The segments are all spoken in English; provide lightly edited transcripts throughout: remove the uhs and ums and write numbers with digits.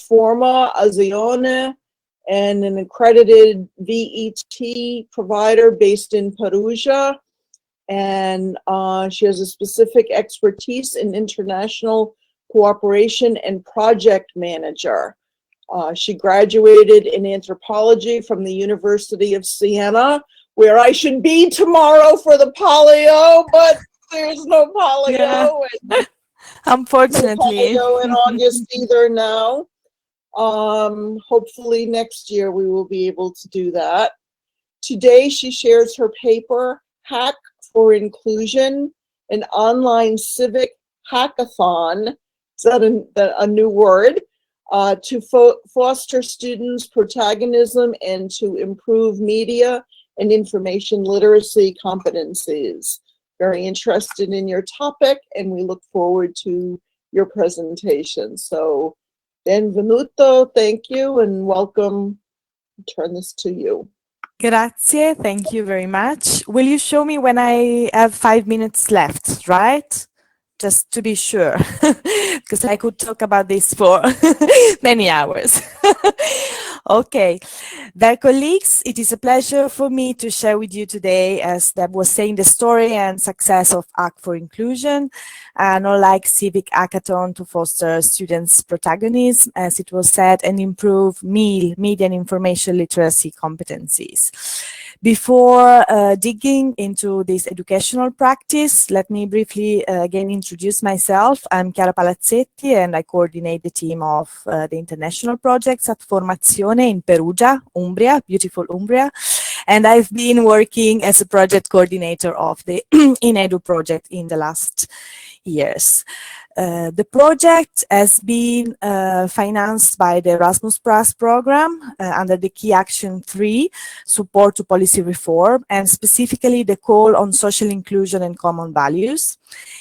Forma Azione, and an accredited VET provider based in Perugia. And she has a specific expertise in international cooperation and project manager. She graduated in anthropology from the University of Siena, where I should be tomorrow for the polio, but there's no polio. Yeah. Unfortunately. No polio in August either now. Hopefully next year we will be able to do that. Today she shares her paper, Hack for Inclusion, an online civic hackathon. Is that a new word? To foster students' protagonism and to improve media and information literacy competencies. Very interested in your topic, and we look forward to your presentation. So, benvenuto, thank you, and welcome. I'll turn this to you. Grazie, thank you very much. Will you show me when I have 5 minutes left, right? Just to be sure, because I could talk about this for many hours. Okay, dear colleagues, it is a pleasure for me to share with you today, as Deb was saying, the story and success of Hack for Inclusion, an online civic hackathon to foster students' protagonism, as it was said, and improve media and information literacy competencies. Before digging into this educational practice, let me briefly again introduce myself. I'm Chiara Palazzetti, and I coordinate the team of the international projects at Formazione in Perugia, Umbria, beautiful Umbria. And I've been working as a project coordinator of the INEDU project in the last years. The project has been financed by the Erasmus Plus program under the Key Action 3, Support to Policy Reform, and specifically the call on social inclusion and common values.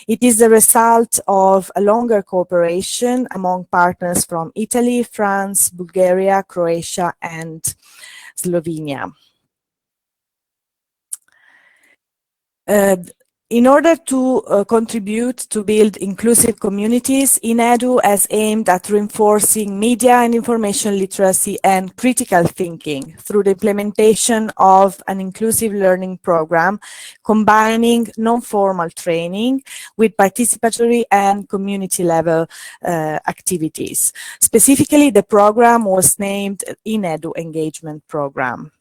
It is the result of a longer cooperation among partners from Italy, France, Bulgaria, Croatia, and Slovenia. In order to contribute to build inclusive communities, INEDU has aimed at reinforcing media and information literacy and critical thinking through the implementation of an inclusive learning program, combining non-formal training with participatory and community-level activities. Specifically, the program was named INEDU Engagement Program.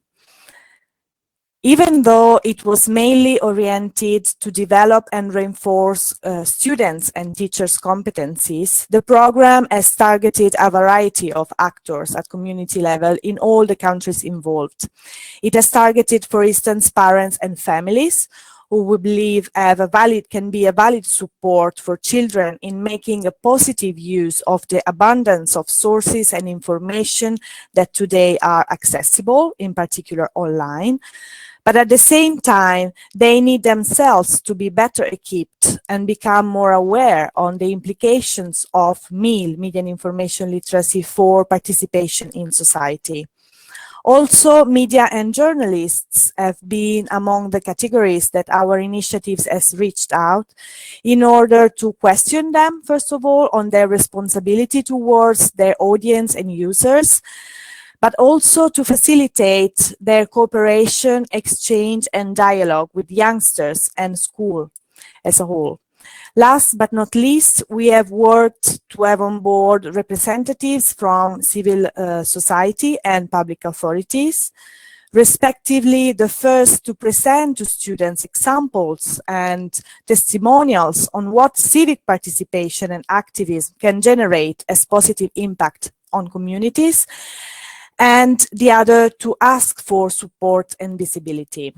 Even though it was mainly oriented to develop and reinforce students' and teachers' competencies, the program has targeted a variety of actors at community level in all the countries involved. It has targeted, for instance, parents and families who we believe can be a valid support for children in making a positive use of the abundance of sources and information that today are accessible, in particular online. But at the same time, they need themselves to be better equipped and become more aware on the implications of media and information literacy for participation in society. Also, media and journalists have been among the categories that our initiatives has reached out in order to question them, first of all, on their responsibility towards their audience and users, but also to facilitate their cooperation, exchange, and dialogue with youngsters and school as a whole. Last but not least, we have worked to have on board representatives from civil society and public authorities, respectively the first to present to students examples and testimonials on what civic participation and activism can generate as positive impact on communities, and the other to ask for support and visibility.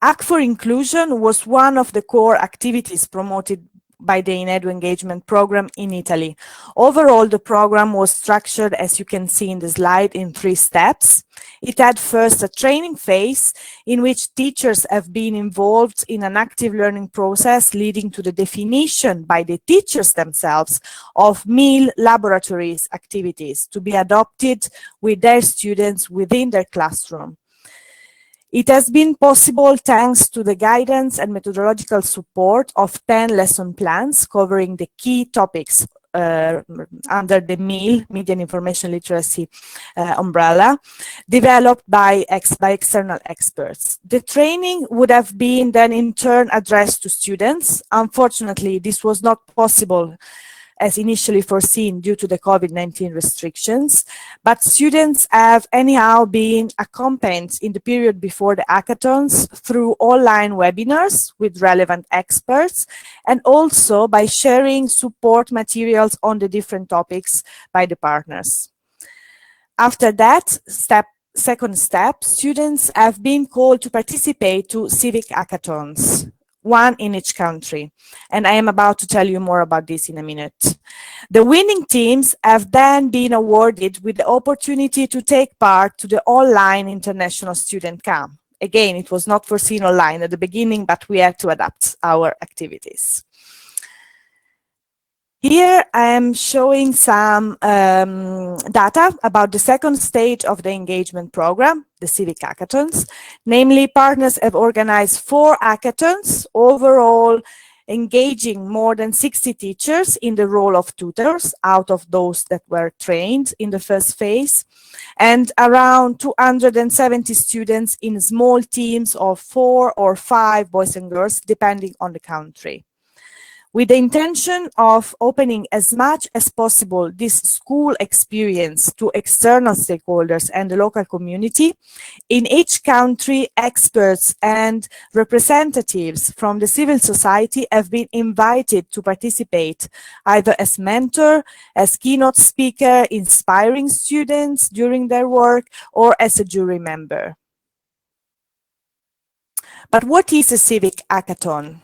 Hack for Inclusion was one of the core activities promoted by the INEDU engagement program in Italy. Overall, the program was structured, as you can see in the slide, in 3 steps. It had first a training phase in which teachers have been involved in an active learning process leading to the definition by the teachers themselves of meal laboratories activities to be adopted with their students within their classroom. It has been possible thanks to the guidance and methodological support of 10 lesson plans covering the key topics under the MIL, Media and Information Literacy umbrella, developed by external experts. The training would have been then in turn addressed to students. Unfortunately, this was not possible as initially foreseen due to the COVID-19 restrictions, but students have anyhow been accompanied in the period before the hackathons through online webinars with relevant experts, and also by sharing support materials on the different topics by the partners. After that second step, students have been called to participate to civic hackathons, one in each country. And I am about to tell you more about this in a minute. The winning teams have then been awarded with the opportunity to take part to the online international student camp. Again, it was not foreseen online at the beginning, but we had to adapt our activities. Here I am showing some data about the second stage of the engagement program, the civic hackathons. Namely, partners have organized 4 hackathons, overall engaging more than 60 teachers in the role of tutors out of those that were trained in the first phase, and around 270 students in small teams of 4 or 5 boys and girls, depending on the country. With the intention of opening as much as possible this school experience to external stakeholders and the local community, in each country, experts and representatives from the civil society have been invited to participate, either as mentor, as keynote speaker, inspiring students during their work, or as a jury member. But what is a civic hackathon?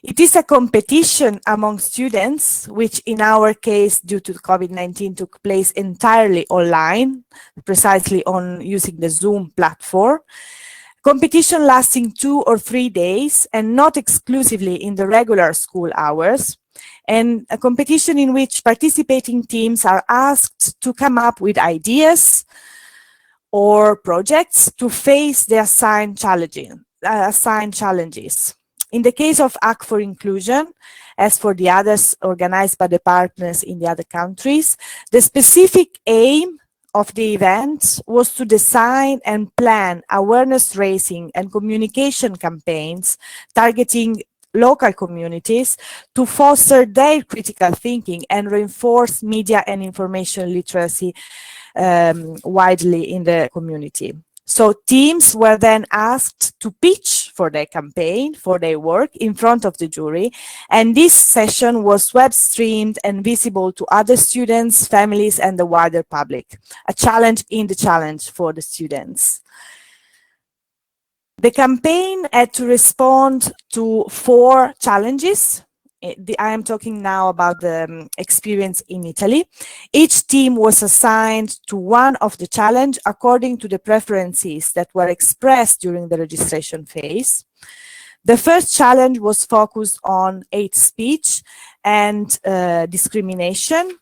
It is a competition among students, which in our case, due to COVID-19, took place entirely online, precisely on using the Zoom platform. Competition lasting 2 or 3 days and not exclusively in the regular school hours. And a competition in which participating teams are asked to come up with ideas or projects to face the assigned challenges. In the case of Hack for Inclusion, as for the others organized by the partners in the other countries, the specific aim of the event was to design and plan awareness raising and communication campaigns targeting local communities to foster their critical thinking and reinforce media and information literacy widely in the community. So teams were then asked to pitch for their campaign, for their work in front of the jury. And this session was web streamed and visible to other students, families, and the wider public. A challenge in the challenge for the students. The campaign had to respond to 4 challenges. I am talking now about the experience in Italy. Each team was assigned to one of the challenge according to the preferences that were expressed during the registration phase. The first challenge was focused on hate speech and discrimination.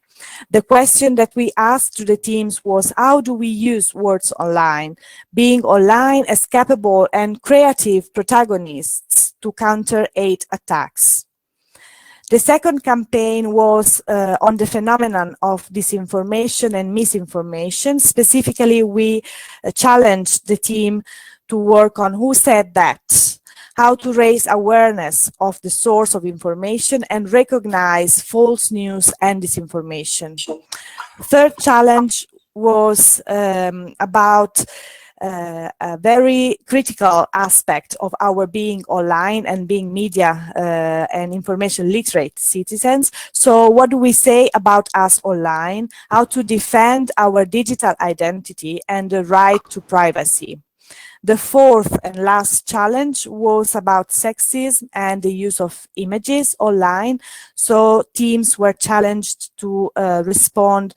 The question that we asked to the teams was, how do we use words online, being online as capable and creative protagonists to counter hate attacks? The second campaign was on the phenomenon of disinformation and misinformation. Specifically, we challenged the team to work on who said that, how to raise awareness of the source of information and recognize false news and disinformation. Third challenge was about a very critical aspect of our being online and being media and information literate citizens. So what do we say about us online? How to defend our digital identity and the right to privacy. The fourth and last challenge was about sexism and the use of images online. So teams were challenged to respond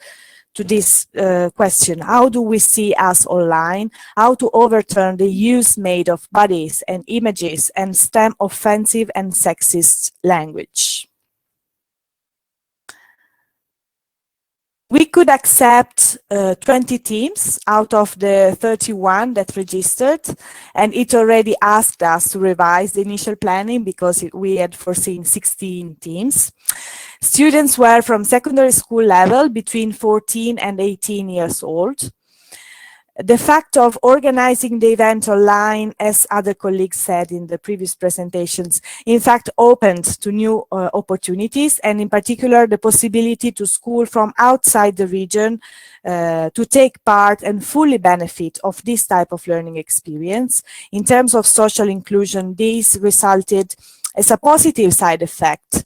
to this question. How do we see us online? How to overturn the use made of bodies and images and stem offensive and sexist language? We could accept 20 teams out of the 31 that registered, and it already asked us to revise the initial planning because we had foreseen 16 teams. Students were from secondary school level between 14 and 18 years old. The fact of organizing the event online, as other colleagues said in the previous presentations, in fact opened to new opportunities, and in particular the possibility to school from outside the region to take part and fully benefit of this type of learning experience. In terms of social inclusion, this resulted as a positive side effect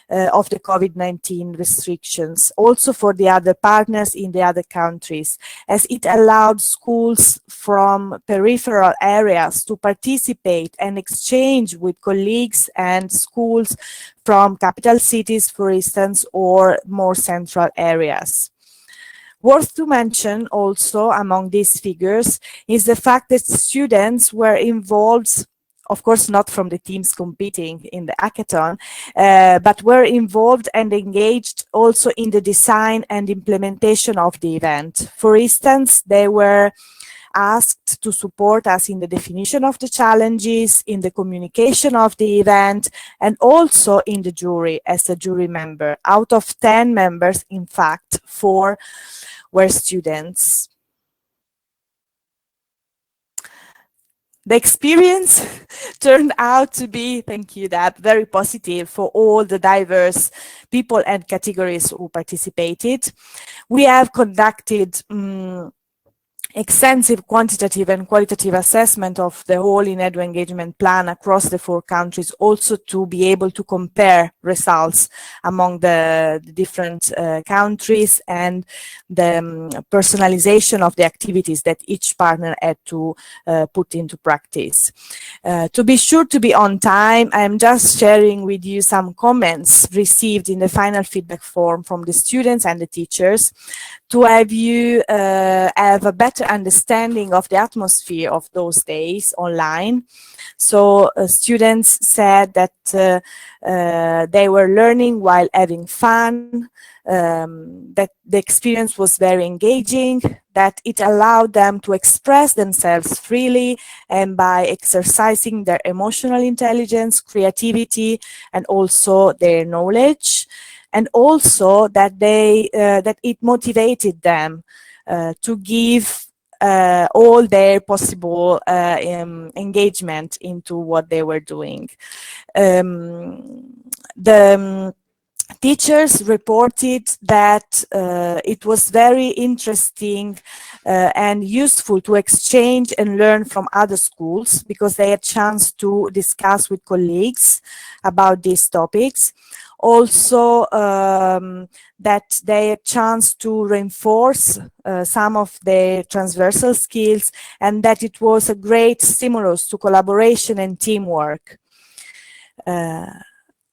of the COVID-19 restrictions, also for the other partners in the other countries, as it allowed schools from peripheral areas to participate and exchange with colleagues and schools from capital cities, for instance, or more central areas. Worth to mention also among these figures is the fact that students were involved, of course not from the teams competing in the hackathon, but were involved and engaged also in the design and implementation of the event. For instance, they were asked to support us in the definition of the challenges, in the communication of the event, and also in the jury as a jury member. Out of 10 members, in fact, 4 were students. The experience turned out to be, thank you, Deb, very positive for all the diverse people and categories who participated. We have conducted extensive quantitative and qualitative assessment of the whole INEDU engagement plan across the 4 countries, also to be able to compare results among the different countries and the personalization of the activities that each partner had to put into practice. To be sure to be on time, I'm just sharing with you some comments received in the final feedback form from the students and the teachers to have you have a better understanding of the atmosphere of those days online. So students said that they were learning while having fun, that the experience was very engaging, that it allowed them to express themselves freely and by exercising their emotional intelligence, creativity, and also their knowledge. And also that that it motivated them to give all their possible engagement into what they were doing. The teachers reported that it was very interesting and useful to exchange and learn from other schools because they had chance to discuss with colleagues about these topics. Also, that they had chance to reinforce some of their transversal skills, and that it was a great stimulus to collaboration and teamwork.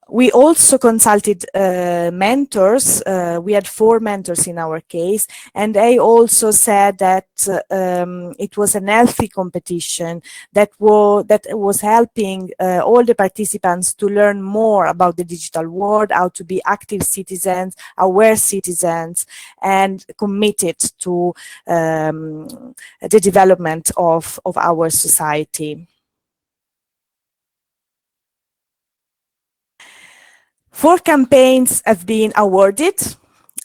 We also consulted mentors. We had 4 mentors in our case, and they also said that it was an healthy competition that was helping all the participants to learn more about the digital world, how to be active citizens, aware citizens, and committed to the development of our society. 4 campaigns have been awarded,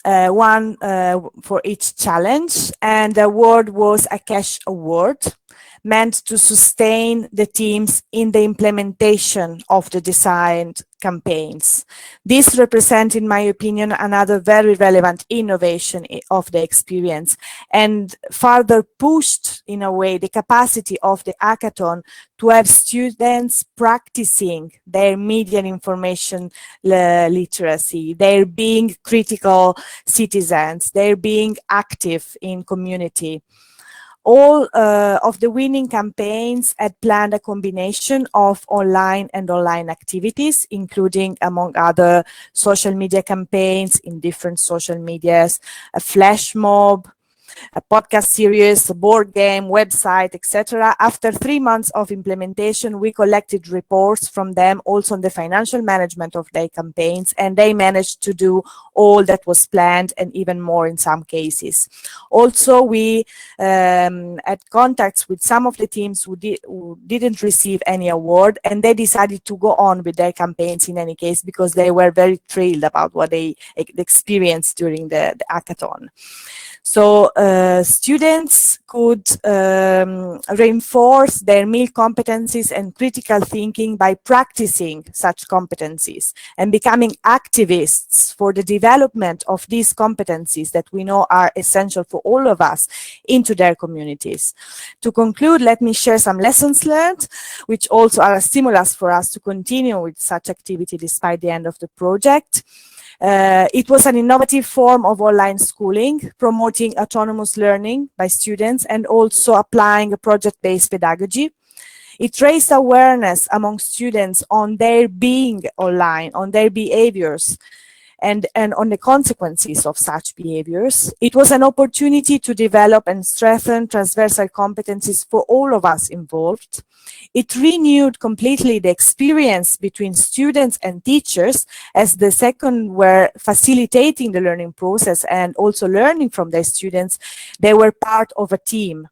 one for each challenge, and the award was a cash award meant to sustain the teams in the implementation of the designed campaigns. This represents, in my opinion, another very relevant innovation of the experience and further pushed, in a way, the capacity of the hackathon to have students practicing their media and information literacy, their being critical citizens, their being active in community. All of the winning campaigns had planned a combination of online and online activities, including, among other, social media campaigns in different social medias, a flash mob, a podcast series, a board game, website, etc. After 3 months of implementation, we collected reports from them also on the financial management of their campaigns, and they managed to do all that was planned and even more in some cases. Also, we had contacts with some of the teams who didn't receive any award, and they decided to go on with their campaigns in any case because they were very thrilled about what they experienced during the hackathon. So students could reinforce their meal competencies and critical thinking by practicing such competencies and becoming activists for the development of these competencies that we know are essential for all of us into their communities. To conclude, let me share some lessons learned, which also are a stimulus for us to continue with such activity despite the end of the project. It was an innovative form of online schooling, promoting autonomous learning by students and also applying a project-based pedagogy. It raised awareness among students on their being online, on their behaviors, and on the consequences of such behaviors. It was an opportunity to develop and strengthen transversal competencies for all of us involved. It renewed completely the experience between students and teachers, as the second were facilitating the learning process and also learning from their students. They were part of a team.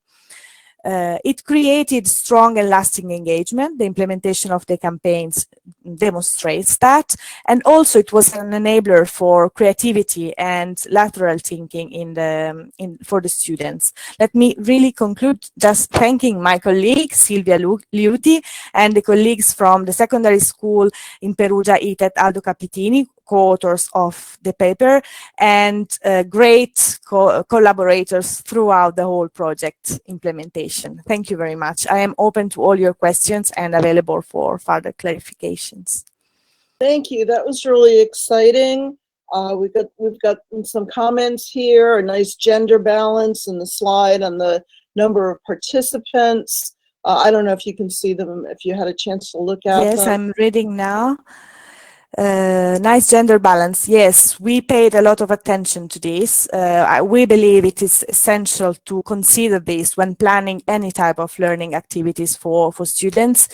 It created strong and lasting engagement. The implementation of the campaigns demonstrates that. And also it was an enabler for creativity and lateral thinking for the students. Let me really conclude just thanking my colleague, Silvia Liuti, and the colleagues from the secondary school in Perugia, ITET, Aldo Capitini, co-authors of the paper, and great collaborators throughout the whole project implementation. Thank you very much. I am open to all your questions and available for further clarifications. Thank you. That was really exciting. We've got some comments here, a nice gender balance in the slide on the number of participants. I don't know if you can see them, if you had a chance to look at them. Yes, I'm reading now. Nice gender balance. Yes, we paid a lot of attention to this. We believe it is essential to consider this when planning any type of learning activities for students.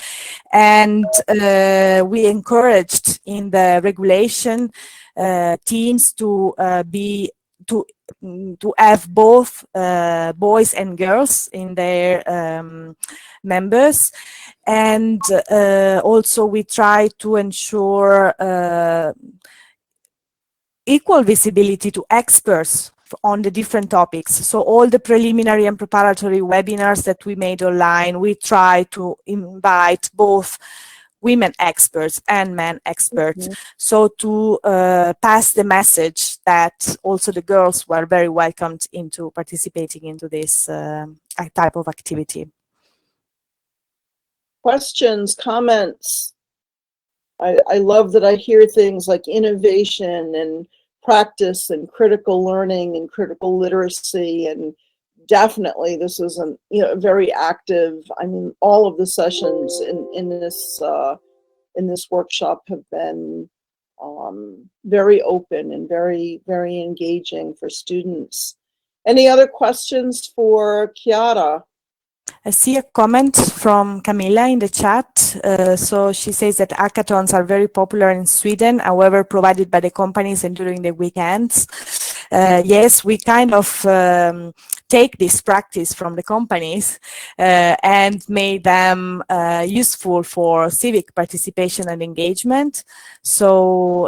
And we encouraged in the regulation teams to have both boys and girls in their members. And also we try to ensure equal visibility to experts on the different topics. So all the preliminary and preparatory webinars that we made online, we try to invite both women experts and men experts. So to pass the message that also the girls were very welcomed into participating into this type of activity. Questions, comments? I love that I hear things like innovation and practice and critical learning and critical literacy, and definitely this is very active. I mean, all of the sessions in this workshop have been very open and very, very engaging for students. Any other questions for Chiara? I see a comment from Camilla in the chat. So she says that hackathons are very popular in Sweden, however, provided by the companies and during the weekends. Yes, we kind of take this practice from the companies and made them useful for civic participation and engagement. So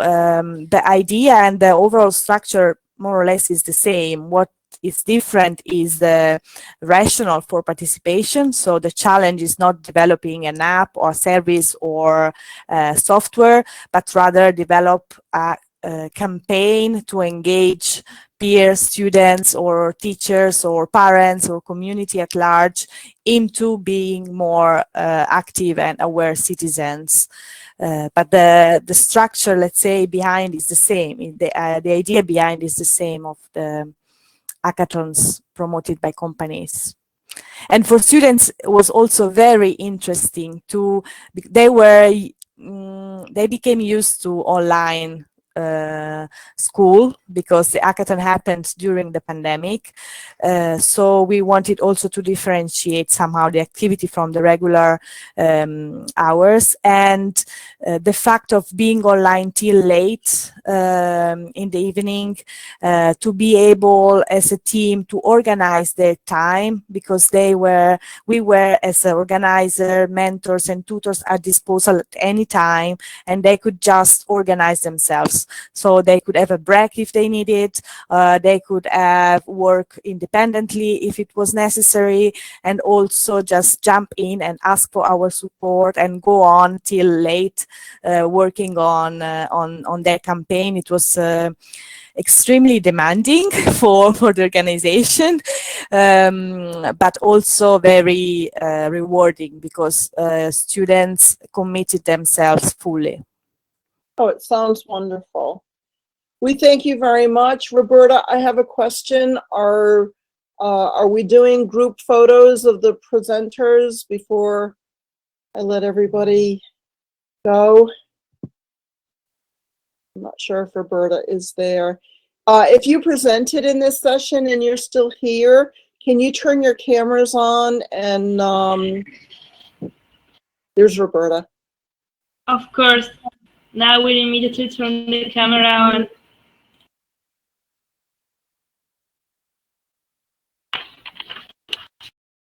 the idea and the overall structure more or less is the same. What is different is the rationale for participation. So the challenge is not developing an app or service or software, but rather develop a campaign to engage peers, students, or teachers, or parents, or community at large into being more active and aware citizens. But the structure, let's say, behind is the same. The idea behind is the same of the hackathons promoted by companies. And for students, it was also very interesting they became used to online school, because the hackathon happened during the pandemic. So we wanted also to differentiate somehow the activity from the regular hours, and the fact of being online till late in the evening, to be able as a team to organize their time, because we were as an organizer, mentors and tutors at disposal at any time, and they could just organize themselves. So they could have a break if they needed, they could have work independently if it was necessary, and also just jump in and ask for our support and go on till late working on their campaign. It was extremely demanding for the organization, but also very rewarding, because students committed themselves fully. Oh, it sounds wonderful. We thank you very much. Roberta, I have a question. Are we doing group photos of the presenters before I let everybody go? I'm not sure if Roberta is there. If you presented in this session and you're still here, can you turn your cameras on? And there's Roberta. Of course. Now we immediately turn the camera on.